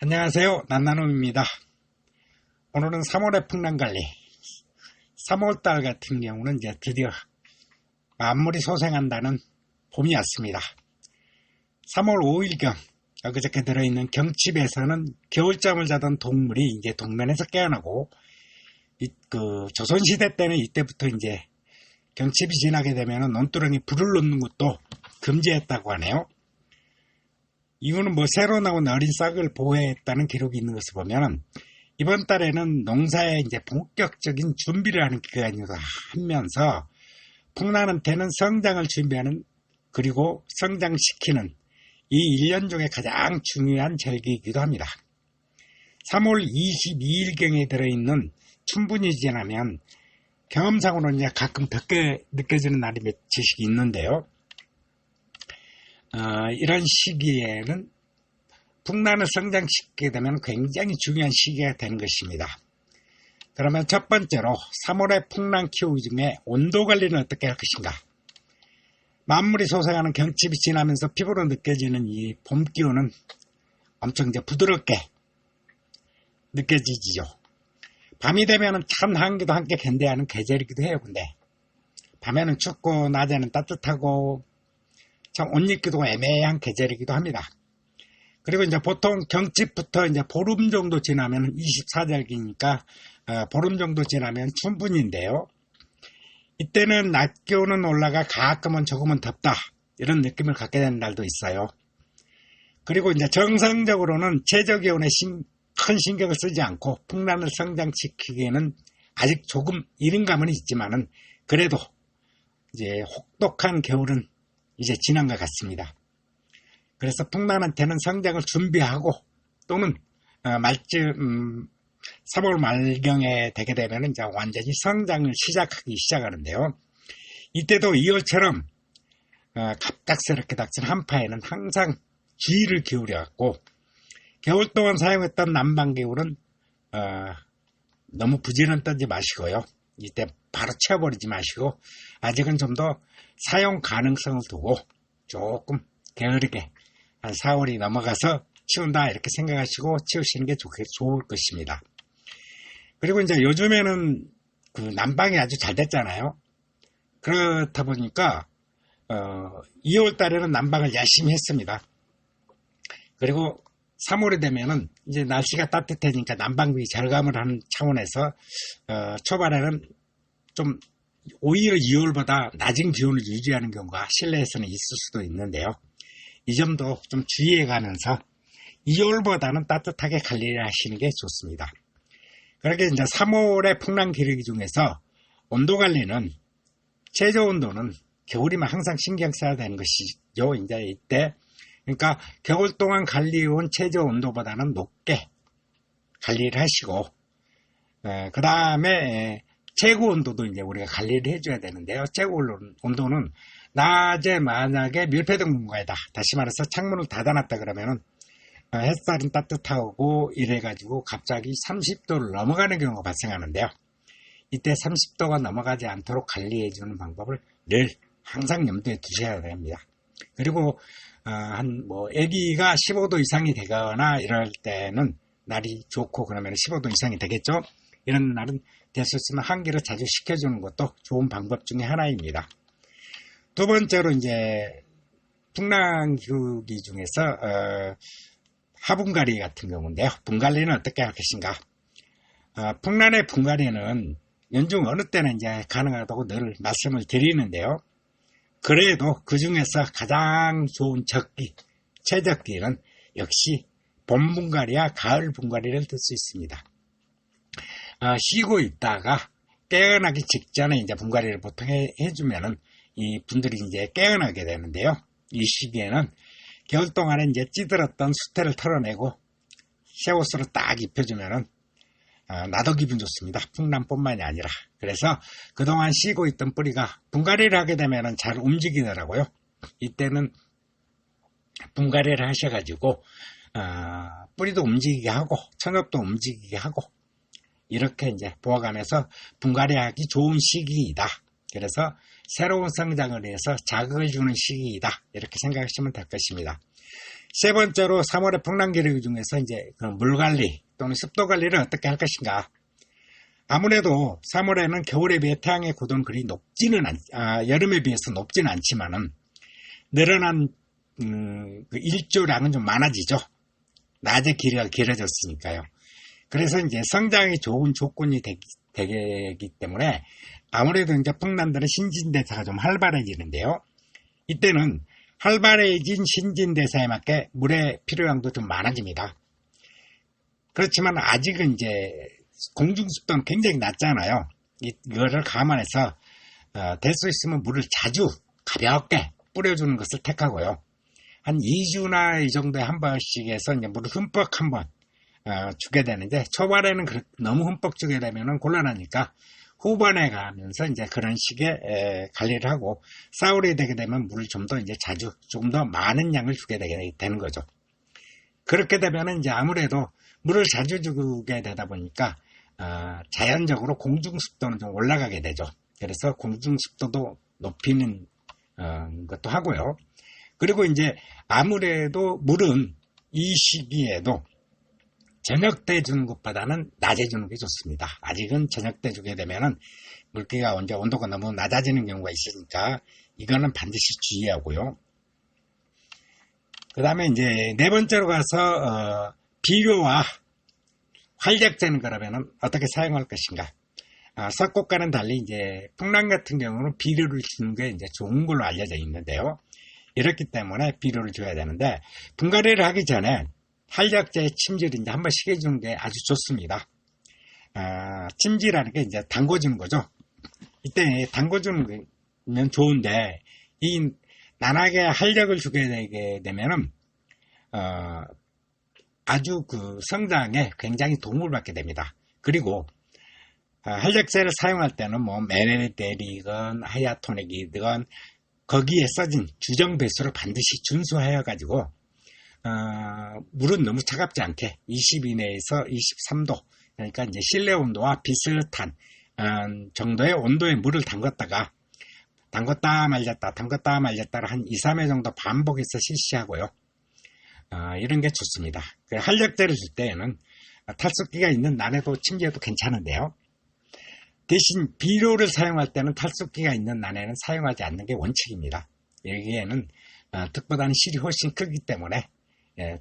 안녕하세요. 난나눔입니다. 오늘은 3월의 풍랑관리. 3월달 같은 경우는 이제 드디어 만물이 소생한다는 봄이 왔습니다. 3월 5일경, 엊그저께 들어있는 경칩에서는 겨울잠을 자던 동물이 이제 동면에서 깨어나고, 조선시대 때는 이때부터 이제 경칩이 지나게 되면 논두렁에 불을 놓는 것도 금지했다고 하네요. 이유는 새로 나온 어린 싹을 보호했다는 기록이 있는 것을 보면 이번 달에는 농사에 이제 본격적인 준비를 하는 기간이기도 하면서 풍란한테는 성장을 준비하는 그리고 성장시키는 이 1년 중에 가장 중요한 절기이기도 합니다. 3월 22일경에 들어있는 춘분이 지나면 경험상으로 이제 가끔 덥게 느껴지는 날이 며칠씩 있는데요. 이런 시기에는 풍란을 성장시키게 되면 굉장히 중요한 시기가 되는 것입니다. 그러면 첫 번째로 3월의 풍란 기후 중에 온도 관리는 어떻게 할 것인가? 만물이 소생하는 경칩이 지나면서 피부로 느껴지는 이 봄 기온은 엄청 이제 부드럽게 느껴지지요. 밤이 되면 참 한기도 함께 견뎌하는 계절이기도 해요. 근데 밤에는 춥고 낮에는 따뜻하고 참 옷 입기도 애매한 계절이기도 합니다. 그리고 이제 보통 경칩부터 이제 보름 정도 지나면 24절기니까 보름 정도 지나면 춘분인데요. 이때는 낮 기온은 올라가 가끔은 조금은 덥다 이런 느낌을 갖게 되는 날도 있어요. 그리고 이제 정상적으로는 최저 기온에 큰 신경을 쓰지 않고 풍란을 성장시키기에는 아직 조금 이른 감은 있지만은 그래도 이제 혹독한 겨울은 이제 지난 것 같습니다. 그래서 풍란한테는 성장을 준비하고 또는 3월 말경에 되게 되면 이제 완전히 성장을 시작하는데요. 이때도 2월처럼 갑작스럽게 닥친 한파에는 항상 주의를 기울여갖고 겨울 동안 사용했던 난방기구는 너무 부지런 떠지 마시고요. 이때 바로 채워버리지 마시고 아직은 좀 더 사용 가능성을 두고 조금 게으르게 한 4월이 넘어가서 치운다 이렇게 생각하시고 치우시는 게 좋을 것입니다. 그리고 이제 요즘에는 그 난방이 아주 잘 됐잖아요. 그렇다 보니까 2월 달에는 난방을 열심히 했습니다. 그리고 3월이 되면은 이제 날씨가 따뜻해지니까 난방비 절감을 하는 차원에서 초반에는 좀 오히려 2월보다 낮은 기온을 유지하는 경우가 실내에서는 있을 수도 있는데요. 이 점도 좀 주의해 가면서 2월보다는 따뜻하게 관리를 하시는 게 좋습니다. 그렇게 이제 3월의 풍랑 기르기 중에서 온도 관리는 최저 온도는 겨울이면 항상 신경 써야 되는 것이죠. 이제 이때 그러니까 겨울 동안 관리해온 최저 온도보다는 높게 관리를 하시고 그 다음에 최고 온도도 이제 우리가 관리를 해줘야 되는데요. 최고 온도는 낮에 만약에 밀폐된 공간이다. 다시 말해서 창문을 닫아놨다 그러면은 햇살은 따뜻하고 이래가지고 갑자기 30도를 넘어가는 경우가 발생하는데요. 이때 30도가 넘어가지 않도록 관리해주는 방법을 늘 항상 염두에 두셔야 됩니다. 그리고 아기가 15도 이상이 되거나 이럴 때는 날이 좋고 그러면 15도 이상이 되겠죠. 이런 날은 될 수 있으면 환기를 자주 시켜주는 것도 좋은 방법 중에 하나입니다. 두 번째로 이제 풍랑 기후기 중에서 화분갈이 같은 경우인데요. 분갈이는 어떻게 할 것인가? 풍란의 분갈이는 연중 어느 때나 이제 가능하다고 늘 말씀을 드리는데요. 그래도 그 중에서 가장 좋은 적기, 최적기는 역시 봄 분갈이와 가을 분갈이를 들 수 있습니다. 쉬고 있다가 깨어나기 직전에 이제 분갈이를 보통 해주면은 이 분들이 이제 깨어나게 되는데요. 이 시기에는 겨울 동안에 이제 찌들었던 수태를 털어내고 새 옷으로 딱 입혀주면은 나도 기분 좋습니다. 풍란뿐만이 아니라. 그래서 그동안 쉬고 있던 뿌리가 분갈이를 하게 되면은 잘 움직이더라고요. 이때는 분갈이를 하셔가지고 뿌리도 움직이게 하고 천엽도 움직이게 하고 이렇게 이제 보아가면서 분갈이하기 좋은 시기이다. 그래서 새로운 성장을 위해서 자극을 주는 시기이다. 이렇게 생각하시면 될 것입니다. 세 번째로 3월의 풍랑기류 중에서 이제 그 물관리 또는 습도 관리를 어떻게 할 것인가. 아무래도 3월에는 겨울에 비해 태양의 고도는 그리 높지는 여름에 비해서 높지는 않지만은 늘어난 그 일조량은 좀 많아지죠. 낮의 길이가 길어졌으니까요. 그래서 이제 성장이 좋은 조건이 되기 때문에 아무래도 이제 풍란들은 신진대사가 좀 활발해지는데요. 이때는 활발해진 신진대사에 맞게 물의 필요량도 좀 많아집니다. 그렇지만 아직은 이제 공중습도는 굉장히 낮잖아요. 이거를 감안해서 될 수 있으면 물을 자주 가볍게 뿌려주는 것을 택하고요. 한 2주나 이 정도에 한 번씩 해서 이제 물을 흠뻑 한번 주게 되는데, 초반에는 너무 흠뻑 주게 되면 곤란하니까 후반에 가면서 이제 그런 식의 관리를 하고, 4월이 되게 되면 물을 좀 더 이제 자주 좀 더 많은 양을 주게 되는 거죠. 그렇게 되면 이제 아무래도 물을 자주 주게 되다 보니까 자연적으로 공중습도는 좀 올라가게 되죠. 그래서 공중습도도 높이는 것도 하고요. 그리고 이제 아무래도 물은 이 시기에도 저녁 때 주는 것보다는 낮에 주는 게 좋습니다. 아직은 저녁 때 주게 되면은 물기가 온도가 너무 낮아지는 경우가 있으니까 이거는 반드시 주의하고요. 그 다음에 이제 네 번째로 가서 비료와 활력제는 그러면은 어떻게 사용할 것인가. 석곡과는 달리 이제 풍랑 같은 경우는 비료를 주는 게 이제 좋은 걸로 알려져 있는데요. 이렇기 때문에 비료를 줘야 되는데, 분갈이를 하기 전에 활력제의 침질을 이제 한 번씩 해주는 게 아주 좋습니다. 침질이라는 게 이제 담궈주는 거죠. 이때 담궈주는 면 좋은데, 이 난하게 활력을 주게 되게 되면은 아주 그 성장에 굉장히 도움을 받게 됩니다. 그리고 활력제를 사용할 때는 뭐 메네델이건 하야토닉이건 거기에 써진 주정 배수를 반드시 준수하여 가지고 물은 너무 차갑지 않게 20 이내에서 23도, 그러니까 이제 실내 온도와 비슷한 정도의 온도의 물을 담갔다 말렸다를 한 2, 3회 정도 반복해서 실시하고요. 이런 게 좋습니다. 활력제를 줄 때에는 탈수기가 있는 난에도 침지해도 괜찮은데요. 대신 비료를 사용할 때는 탈수기가 있는 난에는 사용하지 않는 게 원칙입니다. 여기에는 득보다는 실이 훨씬 크기 때문에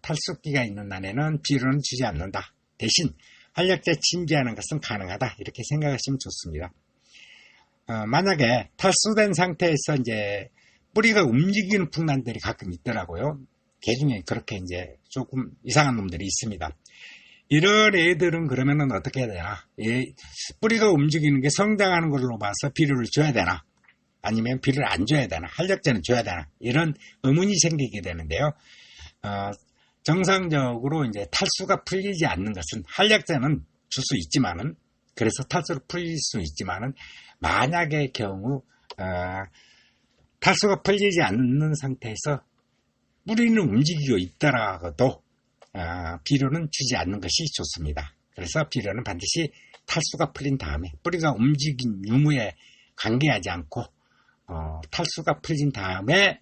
탈수기가 있는 난에는 비료는 주지 않는다. 대신 활력제 침지하는 것은 가능하다. 이렇게 생각하시면 좋습니다. 만약에 탈수된 상태에서 이제 뿌리가 움직이는 풍란들이 가끔 있더라고요. 개 중에 그렇게 이제 조금 이상한 놈들이 있습니다. 이런 애들은 그러면은 어떻게 해야 되나? 뿌리가 움직이는 게 성장하는 걸로 봐서 비료를 줘야 되나? 아니면 비료를 안 줘야 되나? 활력제는 줘야 되나? 이런 의문이 생기게 되는데요. 정상적으로 이제 탈수가 풀리지 않는 것은 활력제는 줄 수 있지만은, 그래서 탈수를 풀릴 수 있지만은, 만약의 경우 탈수가 풀리지 않는 상태에서 뿌리는 움직이고 있더라도 비료는 주지 않는 것이 좋습니다. 그래서 비료는 반드시 탈수가 풀린 다음에, 뿌리가 움직인 유무에 관계하지 않고 탈수가 풀린 다음에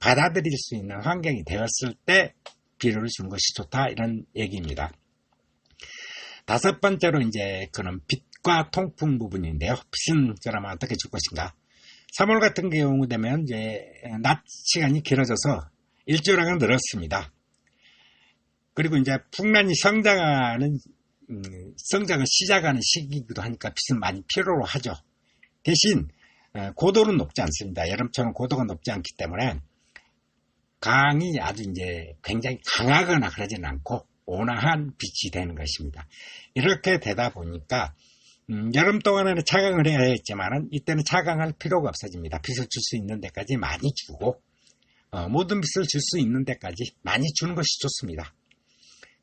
받아들일 수 있는 환경이 되었을 때 비료를 주는 것이 좋다, 이런 얘기입니다. 다섯 번째로 이제 그런 빛과 통풍 부분인데요. 빛은 그러면 어떻게 줄 것인가? 3월 같은 경우 되면 이제 낮 시간이 길어져서 일조량은 늘었습니다. 그리고 이제 풍란이 성장을 시작하는 시기이기도 하니까 빛은 많이 필요로 하죠. 대신 고도는 높지 않습니다. 여름처럼 고도가 높지 않기 때문에 강이 아주 이제 굉장히 강하거나 그러지는 않고 온화한 빛이 되는 것입니다. 이렇게 되다 보니까 여름 동안에는 차강을 해야 했지만은 이때는 차강할 필요가 없어집니다. 빛을 줄 수 있는 데까지 많이 주고 모든 빛을 줄 수 있는 데까지 많이 주는 것이 좋습니다.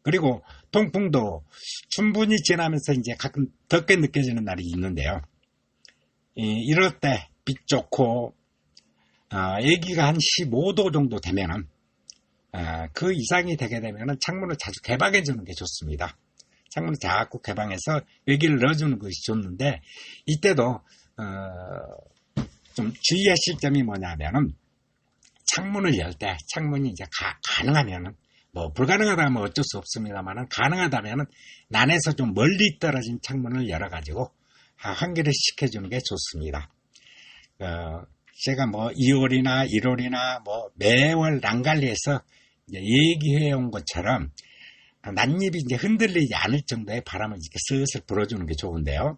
그리고 통풍도 충분히 지나면서 이제 가끔 덥게 느껴지는 날이 있는데요. 이럴 때 빛 좋고 애기가 한 15도 정도 되면은 그 이상이 되게 되면은 창문을 자주 개방해 주는 게 좋습니다. 창문을 자꾸 개방해서 외기를 넣어주는 것이 좋는데, 이때도 좀 주의하실 점이 뭐냐면은 창문을 열 때 창문이 이제 가능하면은 뭐 불가능하다면 어쩔 수 없습니다만은 가능하다면은 난에서 좀 멀리 떨어진 창문을 열어가지고 환기를 시켜주는 게 좋습니다. 제가 뭐 2월이나 1월이나 뭐 매월 난관리해서 얘기해 온 것처럼 낫잎이 이제 흔들리지 않을 정도의 바람을 이렇게 슬슬 불어주는 게 좋은데요.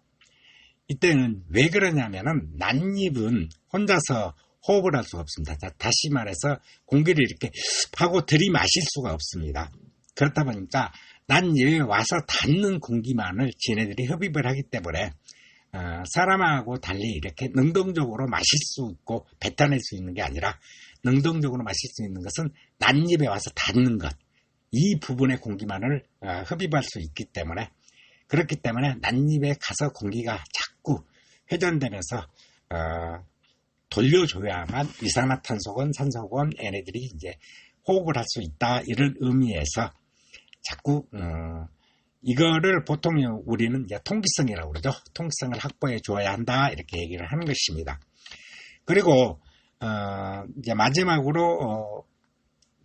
이때는 왜 그러냐면은 낫잎은 혼자서 호흡을 할 수가 없습니다. 다시 말해서 공기를 이렇게 하고 들이마실 수가 없습니다. 그렇다 보니까 낫잎에 와서 닿는 공기만을 지네들이 흡입을 하기 때문에 사람하고 달리 이렇게 능동적으로 마실 수 있고 뱉어낼 수 있는 게 아니라 능동적으로 마실 수 있는 것은 낫잎에 와서 닿는 것, 이 부분의 공기만을 흡입할 수 있기 때문에, 그렇기 때문에 낫잎에 가서 공기가 자꾸 회전되면서 돌려줘야만 이산화탄소건 산소건 얘네들이 이제 호흡을 할 수 있다, 이런 의미에서 자꾸 이거를 보통 우리는 이제 통기성이라고 그러죠. 통기성을 확보해 줘야 한다, 이렇게 얘기를 하는 것입니다. 그리고 이제 마지막으로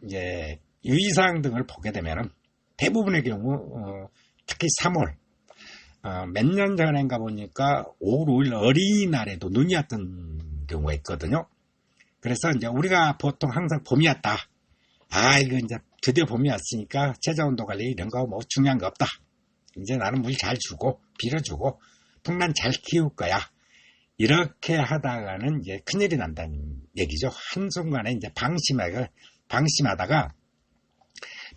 이제 유의사항 등을 보게 되면은 대부분의 경우 특히 3월 몇 년 전인가 보니까 5월 5일 어린이날에도 눈이 왔던 경우가 있거든요. 그래서 이제 우리가 보통 항상 봄이 왔다, 이거 이제 드디어 봄이 왔으니까 체자온도 관리 이런 거 뭐 중요한 거 없다, 이제 나는 물 잘 주고 빌어주고 풍란 잘 키울 거야, 이렇게 하다가는 이제 큰일이 난다는 얘기죠. 한순간에 이제 방심하다가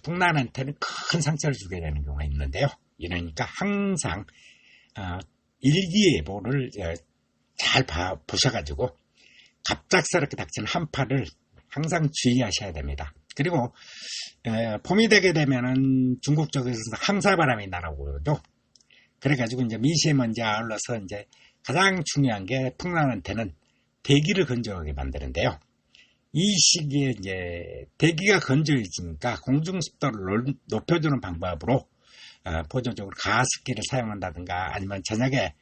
풍란한테는 큰 상처를 주게 되는 경우가 있는데요. 이러니까 항상 일기예보를 잘 보셔가지고 갑작스럽게 닥치는 한파를 항상 주의하셔야 됩니다. 그리고 봄이 되게 되면은 중국 쪽에서 항살바람이 나라고 그러죠. 그래가지고 이제 미세먼지가 아울러서 이제 가장 중요한 게 풍란한테는 대기를 건조하게 만드는데요. 이 시기에 이제 대기가 건조해지니까 공중 습도를 높여주는 방법으로 보조적으로 가습기를 사용한다든가, 아니면 저녁에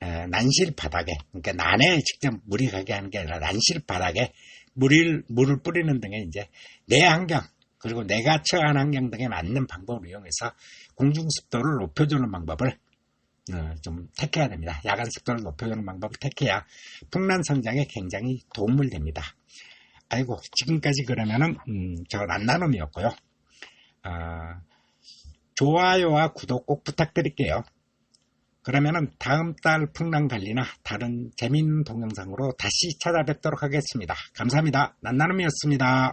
난실 바닥에, 그러니까 난에 직접 물이 가게 하는 게 아니라 난실 바닥에 물을 뿌리는 등의 이제 내 환경, 그리고 내가 처한 환경 등에 맞는 방법을 이용해서 공중 습도를 높여주는 방법을 좀 택해야 됩니다. 야간 습도를 높여주는 방법을 택해야 풍란 성장에 굉장히 도움을 됩니다. 아이고, 지금까지 그러면은 저 란나눔이었고요. 좋아요와 구독 꼭 부탁드릴게요. 그러면은 다음 달 풍랑 관리나 다른 재미있는 동영상으로 다시 찾아뵙도록 하겠습니다. 감사합니다. 란나눔이었습니다.